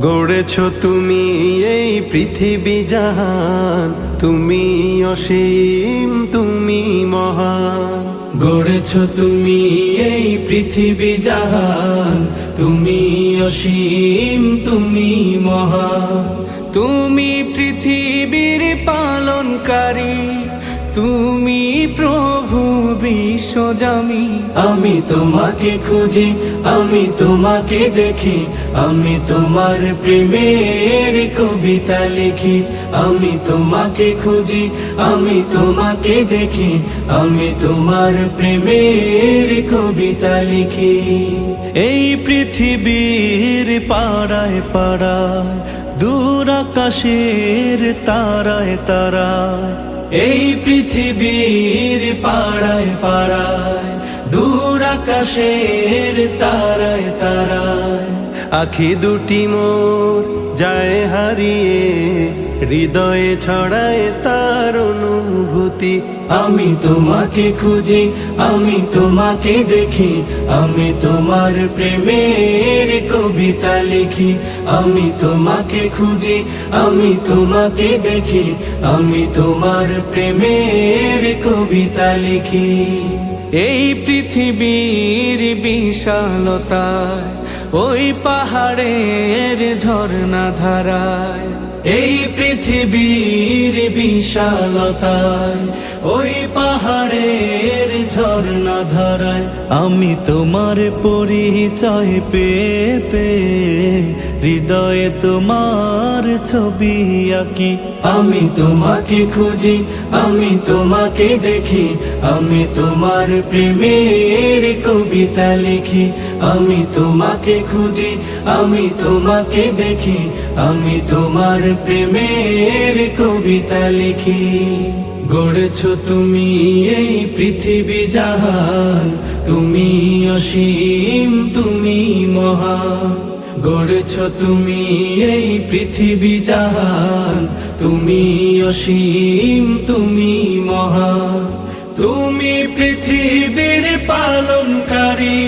গড়েছো তুমি এই পৃথিবী জাহান, তুমি অসীম তুমি মহান। গড়েছো তুমি এই পৃথিবী জাহান, তুমি অসীম তুমি মহান। তুমি পৃথিবীর পালনকারী, তুমি প্রভু বিশ্বজামি। আমি তোমাকে খুঁজি, আমি তোমাকে দেখি, আমি তোমার প্রেমের কবিতা লিখি। আমি তোমাকে খুঁজি, আমি তোমাকে দেখি, আমি তোমার প্রেমের কবিতা লিখি। এই পৃথিবীর পাড়ায় পাড়ায়, দূর আকাশের তারায় তারায়। এই পৃথিবীর পাড়ায় পাড়ায়, দূর আকাশের তারায় তারায়। আখি দুটি মোর যায় হারিয়ে, হৃদয়ে ছড়ায় তার অনুভূতি। আমি তোমাকে খুঁজি, আমি তোমাকে দেখি, আমি তোমার প্রেমের কবিতা লিখি। আমি তোমাকে খুঁজি, আমি তোমাকে দেখি, আমি তোমার প্রেমের কবিতা লিখি। এই পৃথিবীর বিশালতায়, ওই পাহাড়ের ঝর্ণা ধারায়। এই পৃথিবীর বিশালতায়, ওই পাহাড়ের ঝর্ণা ধারায়। আমি তোমার পরিচয় পেয়ে পেয়ে, হৃদয়ে তোমার ছবি আঁকি। আমি তোমাকে খুঁজি, আমি তোমাকে দেখি, আমি তোমার প্রেমের কবিতা লিখি। আমি তোমাকে খুঁজি, আমি তোমাকে দেখি, আমি তোমার প্রেমের কবিতা লিখি। গড়েছো তুমি এই পৃথিবী জাহান, তুমি অসীম তুমি মহান। গড়েছো তুমি এই পৃথিবী জাহান, তুমি অসীম তুমি মহান। তুমি পৃথিবীর পালনকারী,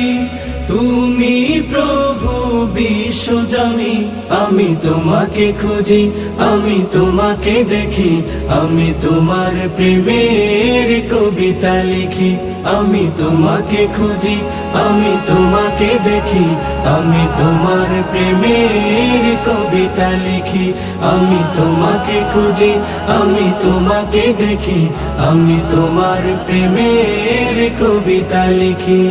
তুমি প্রভু বিশ্বজামি। আমি তোমাকে খুঁজি, আমি তোমাকে দেখি, আমি তোমার প্রেমের কবিতা লিখি। আমি তোমাকে খুঁজি, আমি তোমাকে দেখি, আমি তোমার প্রেমের কবিতা লিখি। আমি তোমাকে খুঁজি, আমি তোমাকে দেখি, আমি তোমার প্রেমের কবিতা লিখি।